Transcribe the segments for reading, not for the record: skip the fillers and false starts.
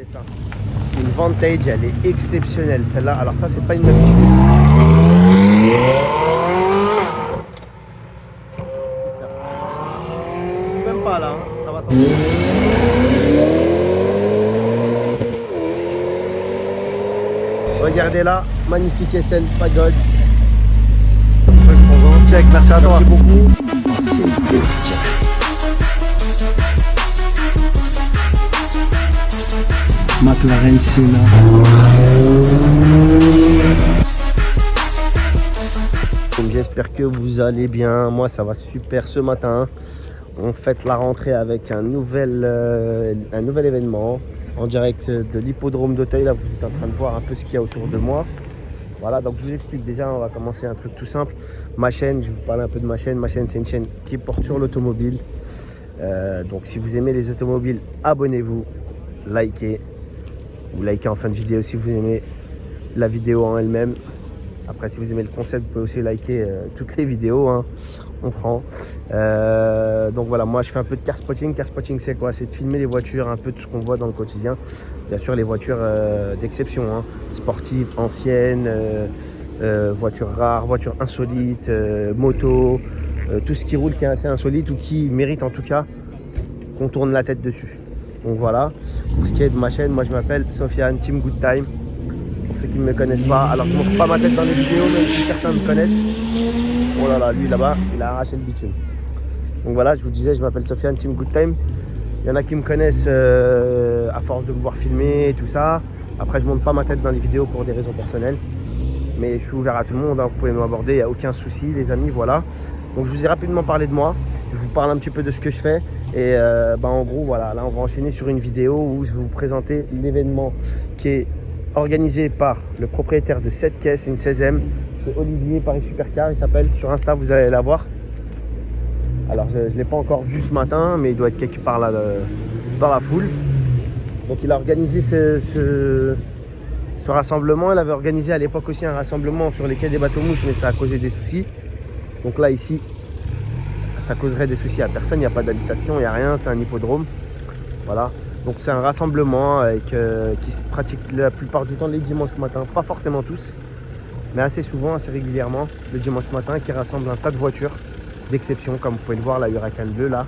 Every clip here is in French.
Regardez ça. Une Vantage, elle est exceptionnelle celle-là. Alors ça, c'est pas une habitude. Même pas là, hein. Ça va sortir. Regardez là, magnifique SL Pagode. Check, merci à toi. Merci beaucoup. C'est bestial. McLaren Senna. J'espère que vous allez bien. Moi, ça va super ce matin. On fête la rentrée avec un nouvel événement en direct de l'hippodrome d'Auteuil. Là, vous êtes en train de voir un peu ce qu'il y a autour de moi. Voilà, donc je vous explique déjà, on va commencer un truc tout simple. Ma chaîne, je vais vous parler un peu de ma chaîne. Ma chaîne, c'est une chaîne qui porte sur l'automobile. Donc si vous aimez les automobiles, abonnez-vous, likez. Vous likez en fin de vidéo si vous aimez la vidéo en elle-même. Après, si vous aimez le concept, vous pouvez aussi liker toutes les vidéos, hein. On prend. Donc voilà, moi je fais un peu de car spotting. Car spotting, c'est quoi? C'est de filmer les voitures, un peu de ce qu'on voit dans le quotidien. Bien sûr, les voitures d'exception, hein. Sportives, anciennes, voitures rares, voitures insolites, motos, tout ce qui roule qui est assez insolite ou qui mérite en tout cas qu'on tourne la tête dessus. Donc voilà, pour ce qui est de ma chaîne, moi je m'appelle Sofiane Team Good Time. Pour ceux qui ne me connaissent pas, alors je ne montre pas ma tête dans les vidéos, même si certains me connaissent. Oh là là, lui là-bas, il a arraché le bitume. Donc voilà, je vous disais, je m'appelle Sofiane Team Good Time. Il y en a qui me connaissent à force de me voir filmer et tout ça. Après, je ne montre pas ma tête dans les vidéos pour des raisons personnelles. Mais je suis ouvert à tout le monde, hein. Vous pouvez m'aborder, il n'y a aucun souci les amis, voilà. Donc je vous ai rapidement parlé de moi. Je vous parle un petit peu de ce que je fais. Et en gros, voilà, là on va enchaîner sur une vidéo où je vais vous présenter l'événement qui est organisé par le propriétaire de cette caisse, une 16e. C'est Olivier Paris Supercar, il s'appelle. Sur Insta, vous allez la voir. Alors, je ne l'ai pas encore vu ce matin, mais il doit être quelque part là dans la foule. Donc, il a organisé ce rassemblement. Il avait organisé à l'époque aussi un rassemblement sur les quais des bateaux-mouches, mais ça a causé des soucis. Donc là, ici, ça causerait des soucis à personne. Il n'y a pas d'habitation, il n'y a rien, c'est un hippodrome. Voilà. Donc, c'est un rassemblement qui se pratique la plupart du temps les dimanches matin. Pas forcément tous, mais assez souvent, assez régulièrement, le dimanche matin, qui rassemble un tas de voitures d'exception, comme vous pouvez le voir, la Huracan bleue là,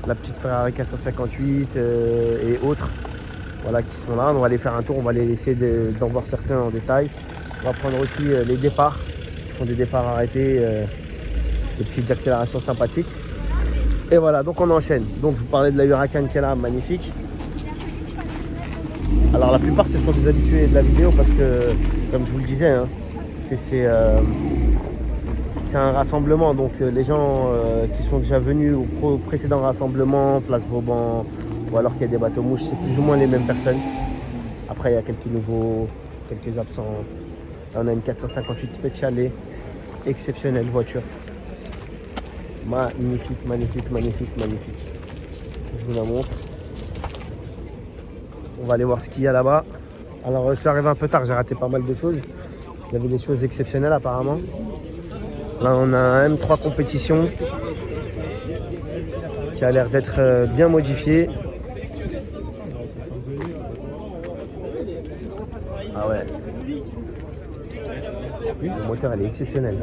la petite Ferrari 458 et autres, voilà, qui sont là. On va aller faire un tour, on va aller essayer d'en voir certains en détail. On va prendre aussi les départs, puisqu'ils font des départs arrêtés, des petites accélérations sympathiques. Et voilà, donc on enchaîne. Donc je vous parlais de la Huracan qui est là, magnifique. Alors la plupart ce sont des habitués de la vidéo parce que, comme je vous le disais, hein, c'est un rassemblement. Donc les gens qui sont déjà venus au précédent rassemblement, Place Vauban, ou alors qu'il y a des bateaux mouches, c'est plus ou moins les mêmes personnes. Après il y a quelques nouveaux, quelques absents. Là, on a une 458 Speciale, exceptionnelle voiture. Magnifique, magnifique, magnifique, magnifique. Je vous la montre. On va aller voir ce qu'il y a là-bas. Alors je suis arrivé un peu tard, j'ai raté pas mal de choses. Il y avait des choses exceptionnelles apparemment. Là on a un M3 compétition qui a l'air d'être bien modifié. Ah ouais. Le moteur elle est exceptionnelle.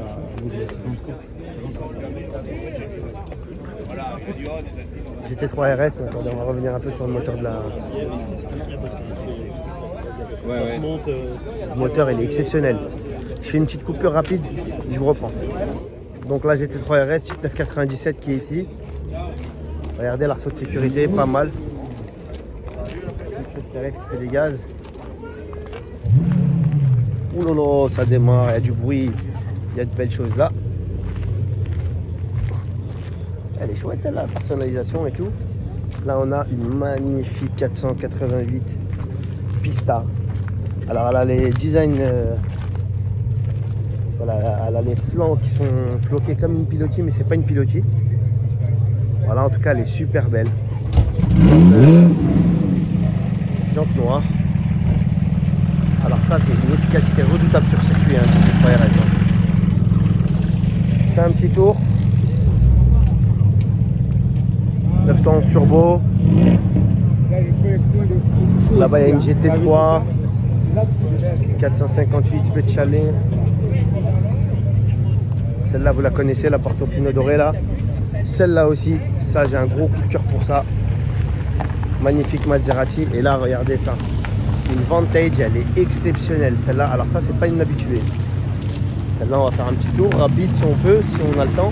GT3 RS, mais attendez, on va revenir un peu sur le moteur de la... Le moteur il est exceptionnel. Je fais une petite coupure rapide, je vous reprends. Donc là GT3 RS, type 997 qui est ici. Regardez l'arceau de sécurité, pas mal. Quelque chose qui arrive qui fait des gaz. Ouh là là, ça démarre, il y a du bruit, il y a de belles choses là. Elle est chouette celle-là, personnalisation et tout. Là on a une magnifique 488 Pista. Alors elle a les designs, voilà, elle a les flancs qui sont floqués comme une pilotis, mais c'est pas une pilotis. Voilà, en tout cas elle est super belle. Jante noire. Alors ça c'est une efficacité redoutable sur circuit, hein, GT3 RS. Fais un petit tour. 911 turbo. Là-bas, il y a une GT3 458 Speciale. Celle-là, vous la connaissez, la Portofino dorée là. Celle-là aussi, ça, j'ai un gros coup de cœur pour ça. Magnifique Maserati. Et là, regardez ça. Une Vantage, elle est exceptionnelle. Celle-là, alors ça, c'est pas une habituée. Celle-là, on va faire un petit tour rapide si on peut, si on a le temps.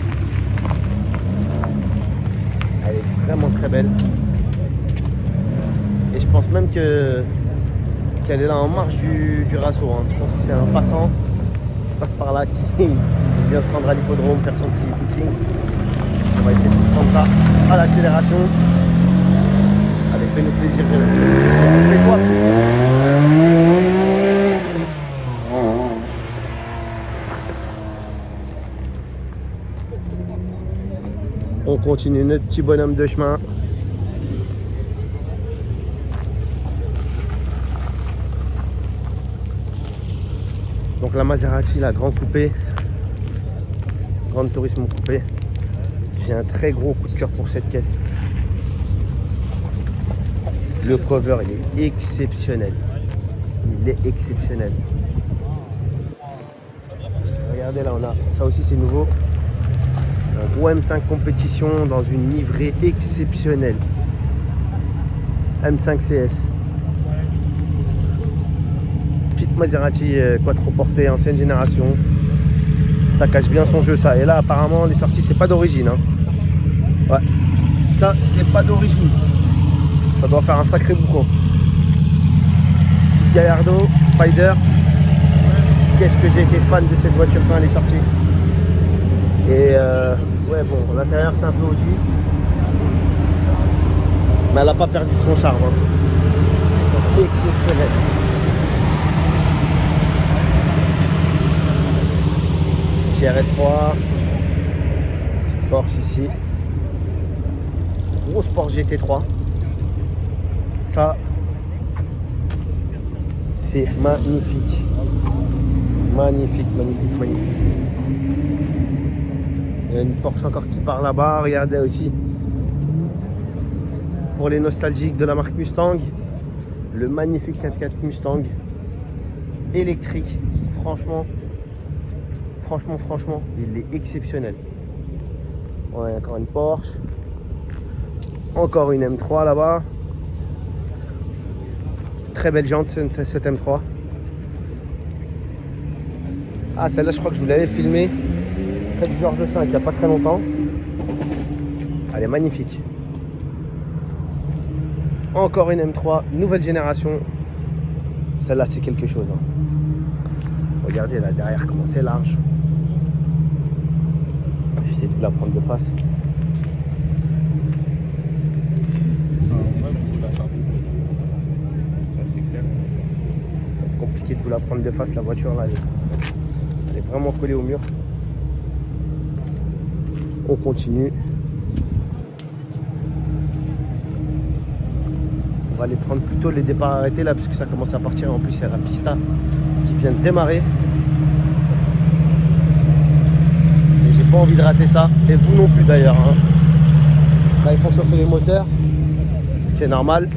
Elle est vraiment très belle. Et je pense même qu'elle est là en marge du Rasso. Hein. Je pense que c'est un passant qui passe par là, qui vient se rendre à l'hippodrome, faire son petit footing. On va essayer de prendre ça à l'accélération. Allez, fais-nous plaisir. Fais-toi. On continue notre petit bonhomme de chemin. Donc la Maserati, la Grande Coupé, Grande Turismo Coupé. J'ai un très gros coup de cœur pour cette caisse. Le cover, il est exceptionnel. Il est exceptionnel. Regardez là, on a ça aussi, c'est nouveau. Un gros M5 compétition dans une livrée exceptionnelle. M5 CS. Petite Maserati quattroportée, ancienne génération. Ça cache bien son jeu, ça. Et là, apparemment, les sorties, c'est pas d'origine. Hein. Ouais. Ça, c'est pas d'origine. Ça doit faire un sacré boucan. Petite Gallardo, Spider. Qu'est-ce que j'ai été fan de cette voiture quand elle est sortie. Et ouais, bon, l'intérieur c'est un peu OG, mais elle n'a pas perdu de son charme. Hein. Exceptionnel. GRS3, Porsche ici, gros Sport GT3. Ça, c'est magnifique. Magnifique, magnifique, magnifique. Il y a une Porsche encore qui part là-bas, regardez aussi. Pour les nostalgiques de la marque Mustang, le magnifique 4x4 Mustang électrique. Franchement, il est exceptionnel. Ouais, encore une Porsche. Encore une M3 là-bas. Très belle jante cette M3. Ah, celle-là, je crois que je vous l'avais filmée. Près du Georges V il n'y a pas très longtemps. Elle est magnifique. Encore une M3, nouvelle génération. Celle-là, c'est quelque chose. Hein. Regardez là derrière comment c'est large. J'essaie de vous la prendre de face. Compliqué de vous la prendre de face, la voiture là. Elle est vraiment collée au mur. On continue. On va aller prendre plutôt les départs arrêtés là, puisque ça commence à partir. En plus, il y a la pista qui vient de démarrer. Et j'ai pas envie de rater ça. Et vous non plus d'ailleurs. Hein. Là, ils font chauffer les moteurs, ce qui est normal.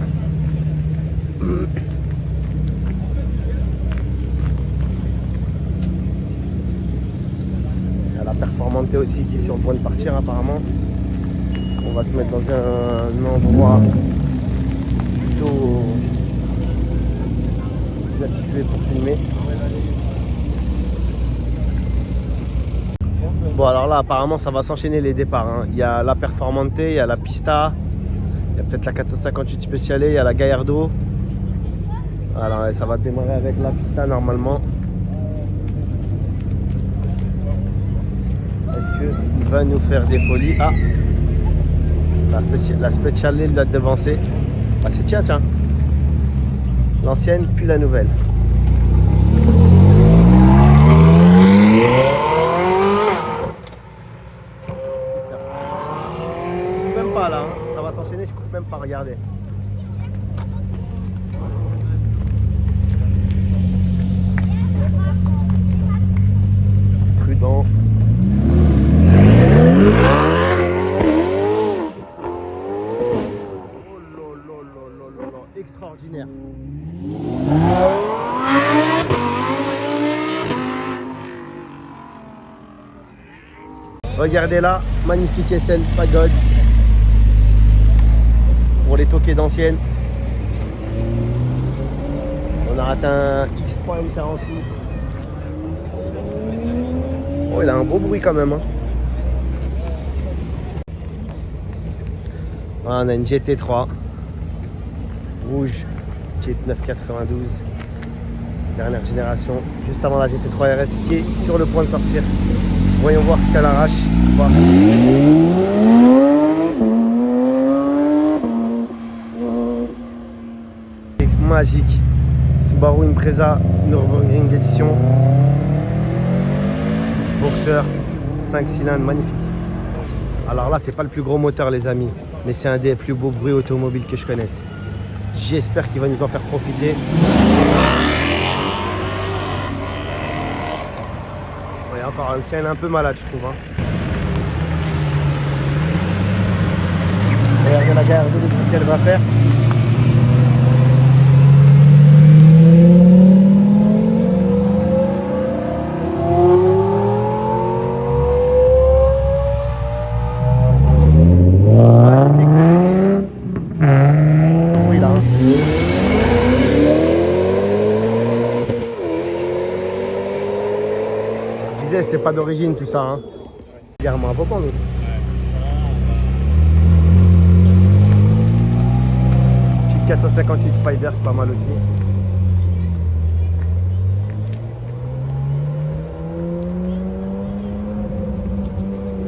Performante aussi qui est sur le point de partir apparemment. On va se mettre dans un endroit plutôt bien situé pour filmer. Bon alors là apparemment ça va s'enchaîner les départs. Hein. Il y a la Performante, il y a la Pista, il y a peut-être la 458 Speciale, il y a la Gallardo. Alors ça va démarrer avec la Pista normalement. Il va nous faire des folies. Ah, la Speciale il l'a devancé. Ah, c'est tiens. L'ancienne puis la nouvelle. Je coupe même pas là, hein. Ça va s'enchaîner, je coupe même pas, regardez. Prudent. Extraordinaire. Regardez là, magnifique SL Pagode pour les toquets d'ancienne. On a atteint X3 M48. Oh, il a un beau bruit quand même. Hein. Ah, on a une GT3 rouge, Jet 992, dernière génération, juste avant la GT3 RS qui est sur le point de sortir. Voyons voir ce qu'elle arrache. Magique. Subaru Impreza Nürburgring Edition. Boxer, 5 cylindres, magnifique. Alors là, c'est pas le plus gros moteur, les amis, mais c'est un des plus beaux bruits automobiles que je connaisse. J'espère qu'il va nous en faire profiter. Ouais, encore une scène un peu malade, je trouve. Hein. Regardez la garde qu'elle va faire. C'était pas d'origine tout ça. Hein. Clairement un beau nous. Petite 458 Spider, c'est pas mal aussi.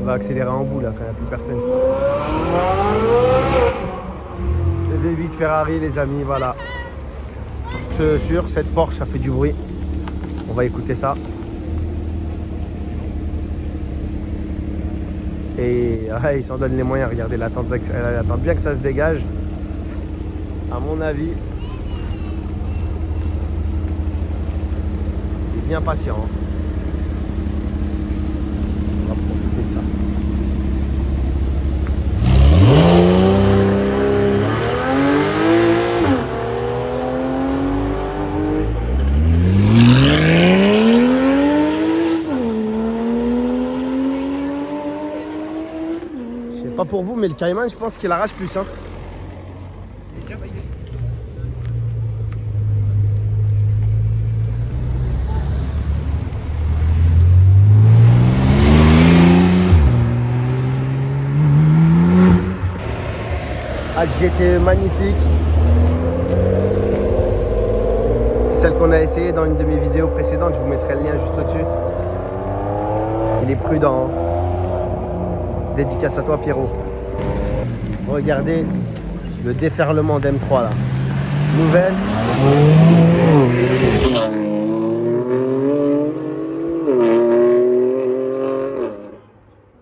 On va accélérer en bout là quand il n'y a plus personne. Le V8 Ferrari les amis, voilà. Sur cette Porsche ça fait du bruit. On va écouter ça. Et ouais, il s'en donne les moyens, regardez, elle attend bien que ça se dégage. À mon avis, il est bien patient. Hein. On va profiter de ça. Pas pour vous, mais le Cayman, je pense qu'il arrache plus. Hein. Ah, GT magnifique. C'est celle qu'on a essayé dans une de mes vidéos précédentes. Je vous mettrai le lien juste au-dessus. Il est prudent. Hein. Dédicace à toi Pierrot. Regardez le déferlement d'M3 là. Nouvelle.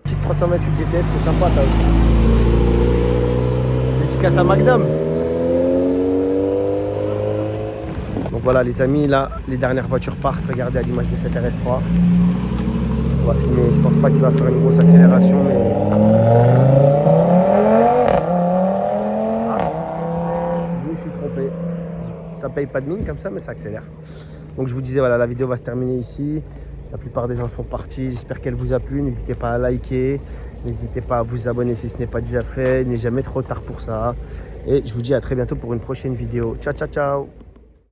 Petite 328 GTS, c'est sympa ça aussi. Dédicace à Magnum. Donc voilà les amis, là les dernières voitures partent. Regardez à l'image de cette RS3. On va filmer, je pense pas qu'il va faire une grosse accélération, mais... Ah, je me suis trompé. Ça paye pas de mine comme ça, mais ça accélère. Donc je vous disais, voilà, la vidéo va se terminer ici. La plupart des gens sont partis. J'espère qu'elle vous a plu. N'hésitez pas à liker. N'hésitez pas à vous abonner si ce n'est pas déjà fait. Il n'est jamais trop tard pour ça. Et je vous dis à très bientôt pour une prochaine vidéo. Ciao, ciao, ciao.